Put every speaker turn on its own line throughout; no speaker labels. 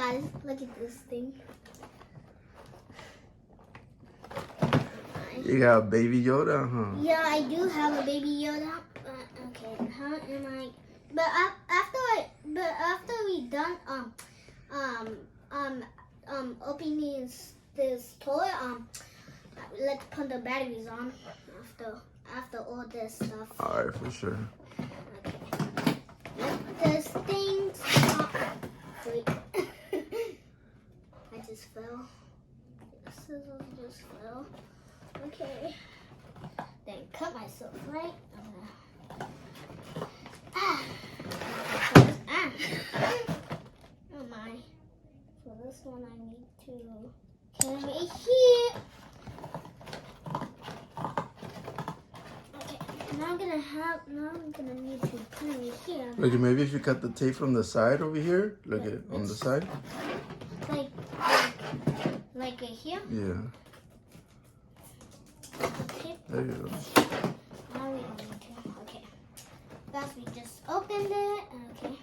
guys, look at this thing.
You got Baby Yoda, huh?
Yeah, I do have a Baby Yoda. Okay, how am I? But after we done opening this toy, let's put the batteries on after all this stuff.
All right, for sure.
Okay. This thing stop. Wait. I just fell. The scissors just fell. Okay. Then cut myself, right? Ah. Oh my. For this one I need to carry it here. Okay. Now I'm gonna need to put it here.
Look, maybe if you cut the tape from the side over here. Look at on the side.
Like it here?
Yeah.
Okay.
There you go.
Now we don't need to. Okay. First we just opened it. Okay.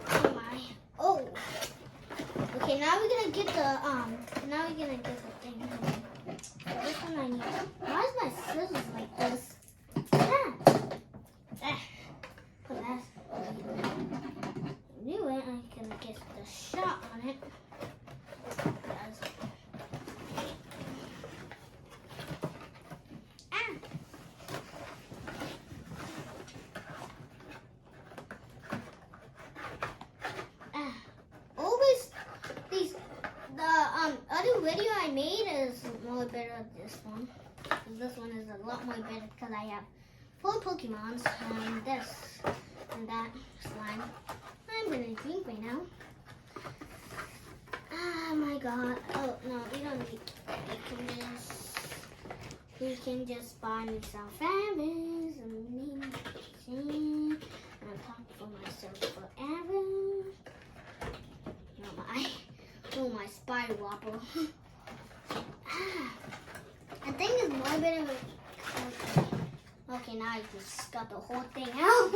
Oh my. Oh. Okay, now we're gonna get the thing. This one I need. Why is my scissors like this? Put that. Anyway, I'm gonna get the shot on it. Other video I made is more better than this one. This one is a lot more better because I have 4 Pokemons and this and that slime. I'm gonna drink right now. Oh my god. Oh no, we don't need. We can just buy me some families and I'll talk for myself forever. Oh my spider wobble. I think it's more better with, okay, now I just got the whole thing out.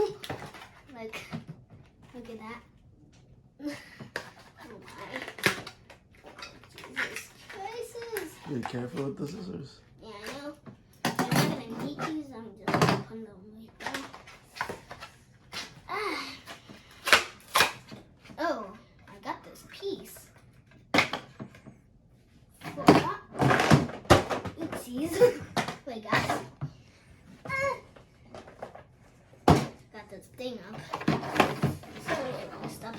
Like, look at that. Oh my. Jesus Christ.
Be careful with the scissors.
Yeah, I know. I'm not gonna need these, I'm just gonna put them right there. Oh, I got this piece. Oopsies. Wait, guys. Got this thing up. Sorry, I messed up.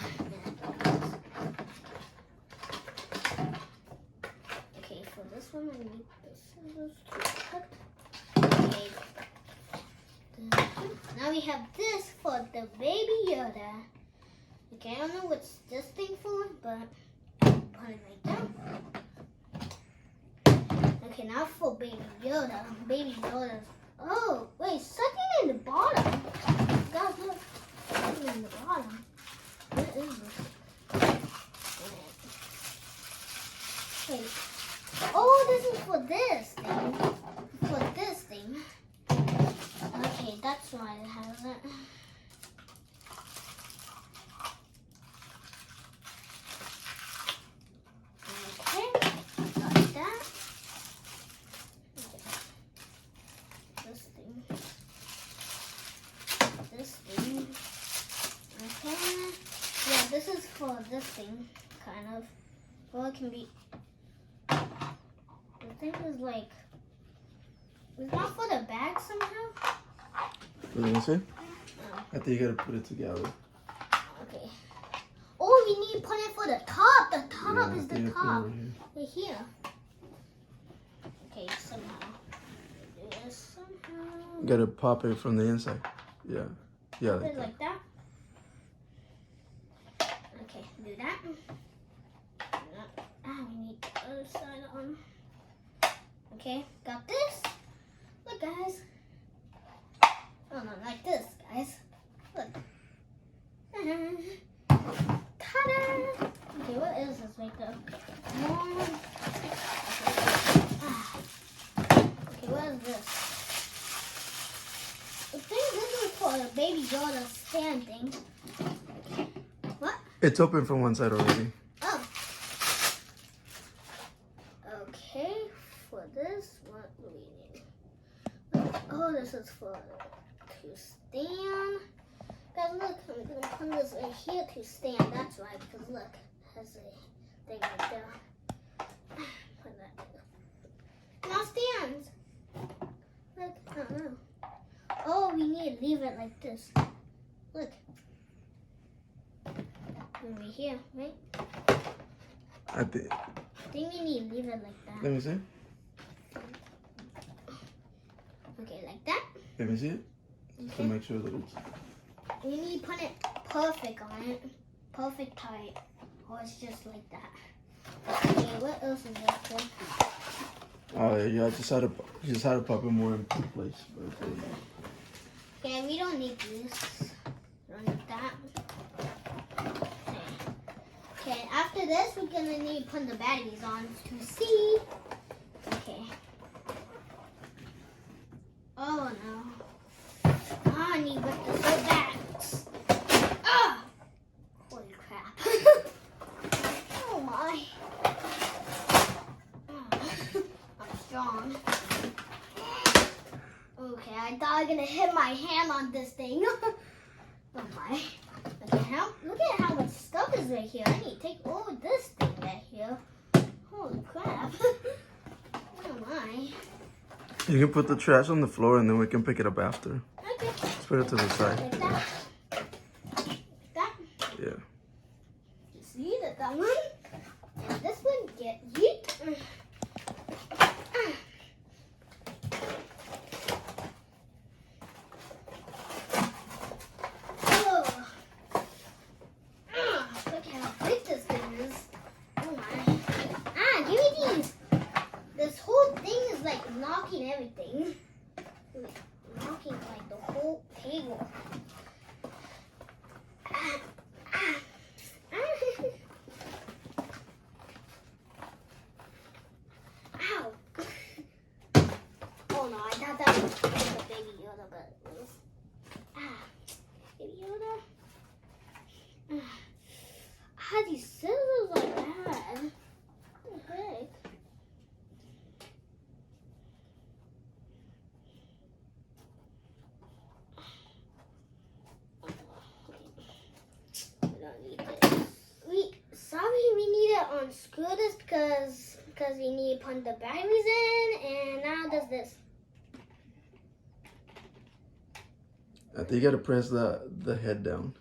Okay, for this one, I need the scissors to cut. Okay. Now we have this for the Baby Yoda. Okay, I don't know what's this thing for, but put it right down. Okay, now for Baby Yoda. Baby Yoda. Oh, wait, something in the bottom. Guys, look. Something in the bottom. What is this? Wait. Oh, this is for this thing. For this thing. Okay, that's why it has it. This is for this thing, kind of. Well, it can be. The thing is like. It's not for the bag somehow.
What did you say?
No.
I think you gotta put it together.
Okay. Oh, we need to put it for the top. The top is the top. Right here. Okay, somehow. Do this somehow.
You gotta pop it from the inside. Yeah. Yeah.
Put it like that. Okay, do that. We need the other side on. Okay, got this. Look, guys. Oh, no, like this, guys. Look. Ta-da! Okay, what is this right there? Okay, what is this? I think this is for the Baby Yoda stand thing. What?
It's open from one side already.
Oh. Okay, for this, what do we need? Oh, this is for to stand. Guys, look, I'm gonna put this right here to stand. That's right, because look, has a thing right there. Put that there. Now stands. Look, I don't know. Oh, we need to leave it like this. Look. Over here, right?
I think
We need to leave it like that.
Let me see.
Okay, like that.
Let me see it. To
Okay.
make sure that it's.
We need to put it perfect on it. Perfect tight. Or it's just like that. Okay, what else is there for?
Oh yeah, you just had to pop it more in place.
Okay, we don't need this. We don't need that. Okay, after this, we're gonna need to put the batteries on to see. Okay. Oh no. I need to whip this so bad. Ah! Holy crap. Oh my. I'm strong. Okay, I thought I was gonna hit my hand on this thing. Oh my. Okay, look at how much stuff is right here. I need to take all of this thing right here. Holy crap. Oh my.
You can put the trash on the floor and then we can pick it up after.
Okay.
Let's put it to the side.
Like that. Like that.
Yeah.
Just eat it, that one. And this one, get yeet. Look how big this thing is. Oh my. Give me these. This whole thing is like knocking everything. Knocking like the whole table. Ow. Oh no, I thought that was a baby Yoda, but it was. Baby Yoda. These scissors are bad. What the heck? We don't need this. We need to unscrew this because we need to put the batteries in, and now does this.
I think you gotta press the head down.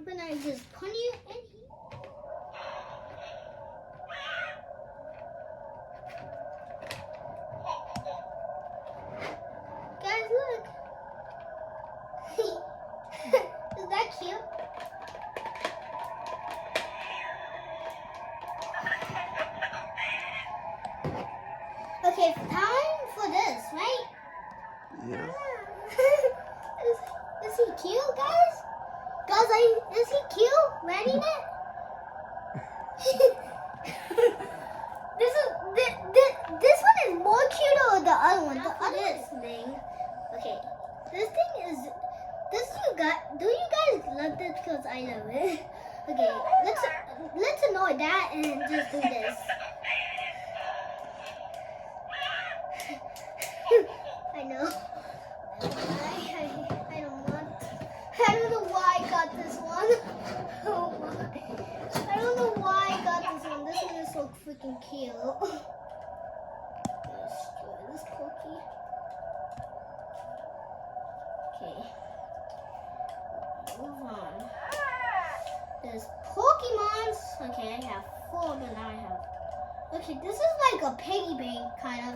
But I just put it in here. Guys, look. Is that cute? Okay, time for this, right?
Yeah.
Is he cute, guys? Guys, is he cute? Landing it? This one is more cuter than the other one. The other thing. Okay, this thing is. Do you guys love this? Because I love it. Okay, let's ignore that and just do this. I know. I don't know why I got this one. Oh my. I don't know why I got this one. This one is so freaking cute. Let's destroy this cookie. Okay. Move on. There's Pokemons. Okay, I have 4, but now I have. Okay, this is like a piggy bank, kind of.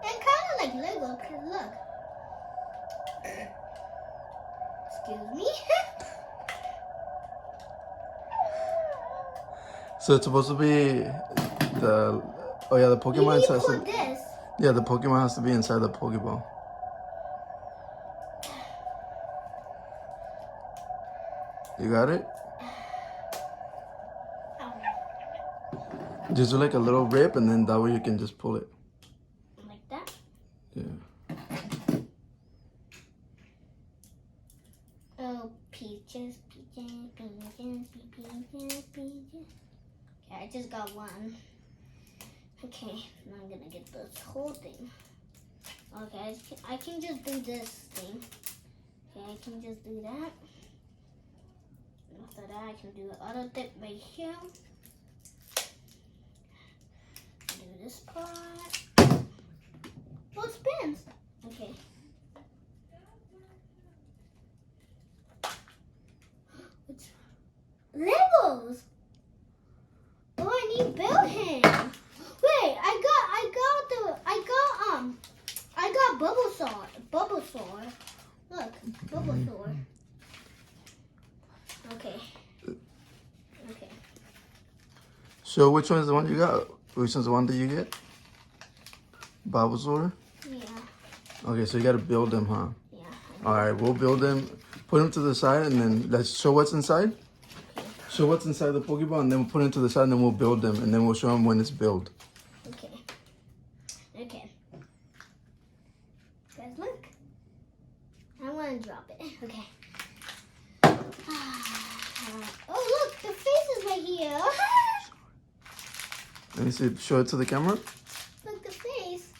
And kind of like Lego, because look. Excuse me.
So it's supposed to be the Pokemon
You
has
put
to,
this.
yeah, the Pokemon has to be inside the Pokeball. You got it? Just do like a little rip and then that way you can just pull it.
Like that?
Yeah.
peaches, peaches, peaches, peaches, peaches. Okay, I just got one. Okay, now I'm gonna get this whole thing. Okay, I can just do this thing. Okay, I can just do that. After that, I can do the other dip right here. Do this part. Oh, it spins. Okay. Legos. Oh, I need building. Wait, I got bubble saw. Bubble saw. Look, bubble saw. Okay. Okay.
So which one is the one you got? Which one's the one that you get? Bulbasaur?
Yeah.
Okay, so you gotta build them, huh?
Yeah.
Alright, we'll build them. Put them to the side and then let's show what's inside.
Okay.
Show what's inside the Pokeball and then we'll put it to the side and then we'll build them and then we'll show them when it's built.
Okay. Okay. Guys, look. I want to drop it. Okay. Oh, look, the face is right here.
Let me see. Show it to the camera.
Look, the face.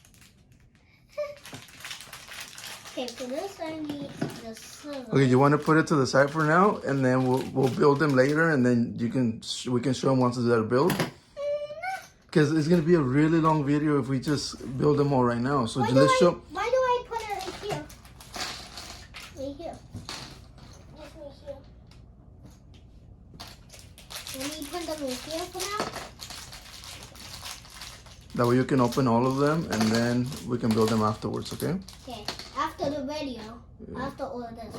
Okay, for this I need the silver.
Okay, you want to put it to the side for now, and then we'll build them later, and then we can show them once they're built. Because it's gonna be a really long video if we just build them all right now. So let's show.
Why do I put it right here? Right here. Just right here. Let me put them right here for now.
That way you can open all of them, and then we can build them afterwards. Okay.
Okay. After the video.
Yeah.
After all of this.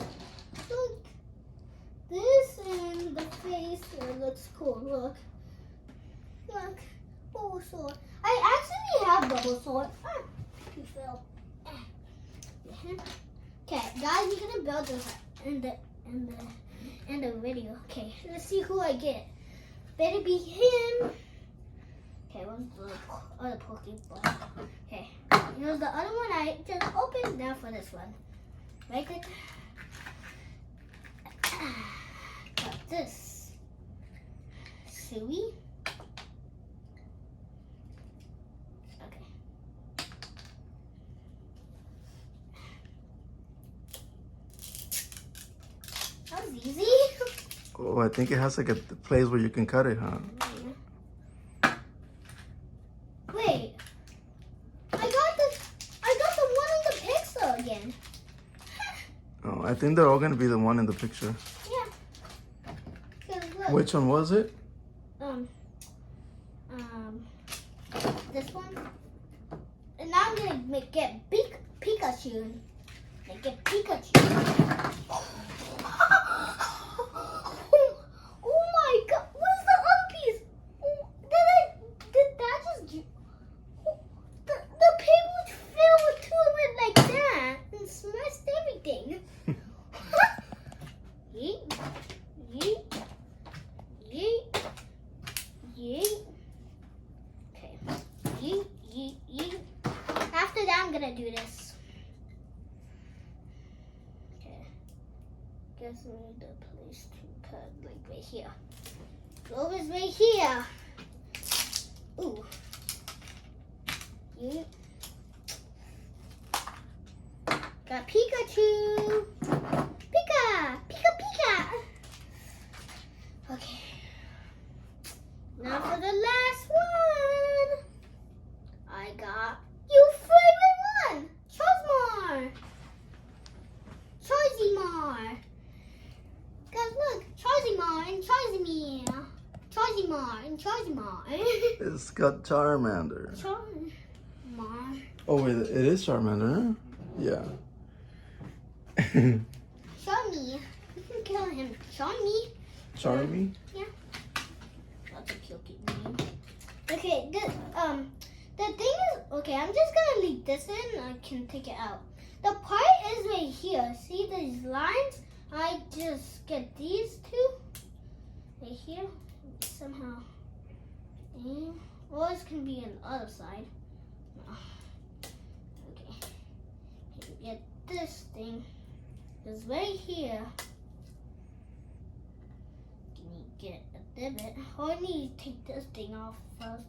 Look. This and the face looks cool. Look. Look. Bulbasaur. I actually have Bulbasaur. You fell. Okay, guys, we're gonna build this in the video. Okay, let's see who I get. Better be him. Okay, what's the other Pokeball? Okay, here's the other one I just opened. Now for this one. Right click. Got this. Suey. That was easy.
Oh, I think it has like a place where you can cut it, huh?
Wait, I got the one in the pixel again.
Oh, I think they're all gonna be the one in the picture.
Yeah. 'Cause look,
Which one was it?
this one. And now I'm gonna get Pikachu. Make it Pikachu. Oh my god, where's the other piece? Did that just... The paper fell to it like that and smashed everything. Yeet, yeet, yeet, yeet. Okay, yeet, yeet, yeet. After that, I'm gonna do this. Okay, guess we need the place to cut like right here. Glove is right here. Ooh. Yeet. Got Pikachu. Pika, Pika, Pika. Okay. Now for the last one. I got your favorite one, Charizard. Charizard. Guys, look, Charizard and Charizard. Charizard and Charizard.
It's got Charmander.
Charizard.
Oh wait, it is Charmander, huh? Yeah.
Charmy. You can kill him. Charmy.
Charmy?
Yeah. That's a cute name. Okay, the thing is, okay, I'm just gonna leave this in. I can take it out. The part is right here. See these lines? I just get these two right here somehow. And, or it's gonna be on the other side. No. Okay. Get this thing is right here. get a divot. Oh, I need to take this thing off first.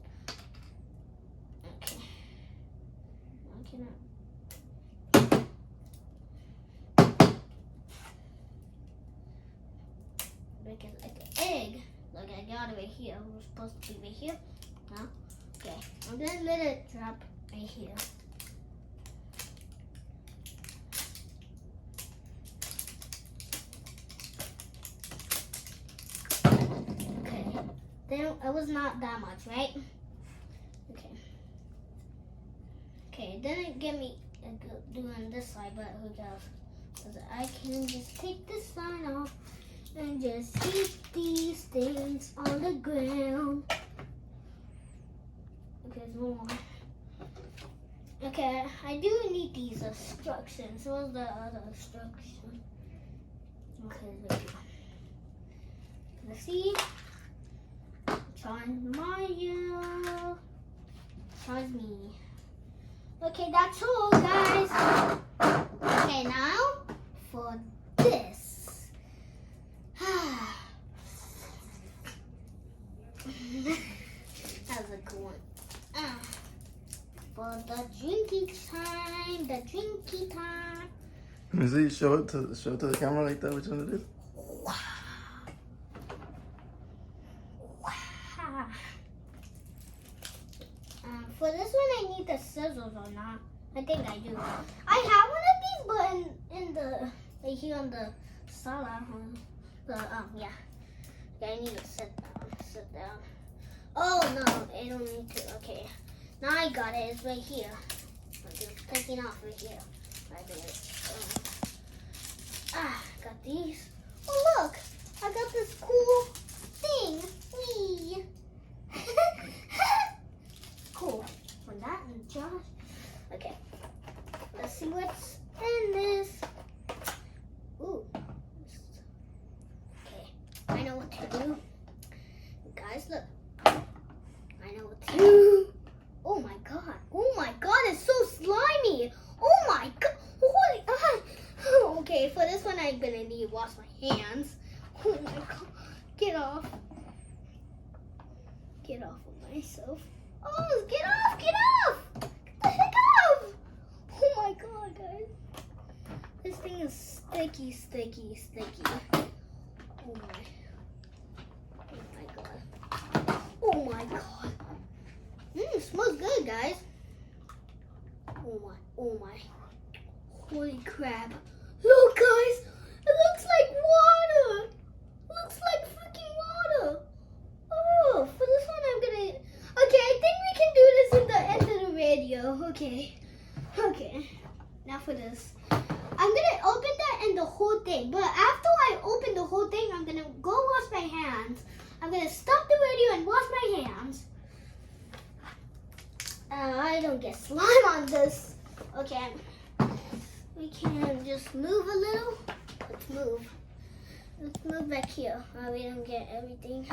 Okay. I cannot. Make it like an egg. Like I got it right here. We're supposed to be right here. Huh? Okay. I'm gonna let it drop right here. Okay. Then it was not that much, right? Okay. Okay, then it get me doing this side, but who cares? Because I can just take this side off and just keep these things on the ground. Okay, there's more. Okay, I do need these instructions. What was the other instruction? Okay, there we go. Let's see. Charge Mario. Charge me. Okay, that's all, guys. Okay, now for this. That was a cool one. For the drinky time,
Let me see. Show it to the camera like that. Which one it is?
Wow. For this one, I need the scissors or not. I think I do. I have one of these, but in the right here on the sala, yeah. Okay, I need to sit down. Oh no, I don't need to. Okay, now I got it. It's right here. Okay, it's taking off right here. Right there. Got these. Oh look, I got this cool thing. Whee! Cool. For that and Josh. Okay. Let's see what's in this. Ooh. Okay. I know what to do. Guys, look. I know what to do. Oh my god. Oh my god, it's so slimy. Oh my god. Holy okay, for this one I'm gonna need to wash my hands. Oh my god. Get off. Get off of myself. Oh, get off! Get off! Get the heck off! Oh my god, guys. This thing is sticky. Oh my god. Oh my god. It smells good, guys. Oh my. Holy crap. Look, guys. It looks like water. Looks like freaking water. Oh, for this one I'm gonna... Okay, I think we can do this in the end of the video. Okay. Now for this. I'm gonna open that and the whole thing. But after I open the whole thing, I'm gonna go wash my hands. I'm gonna stop the video and wash my hands. I don't get slime on this. Okay. We can just move a little. Let's move. Let's move back here. We don't get everything.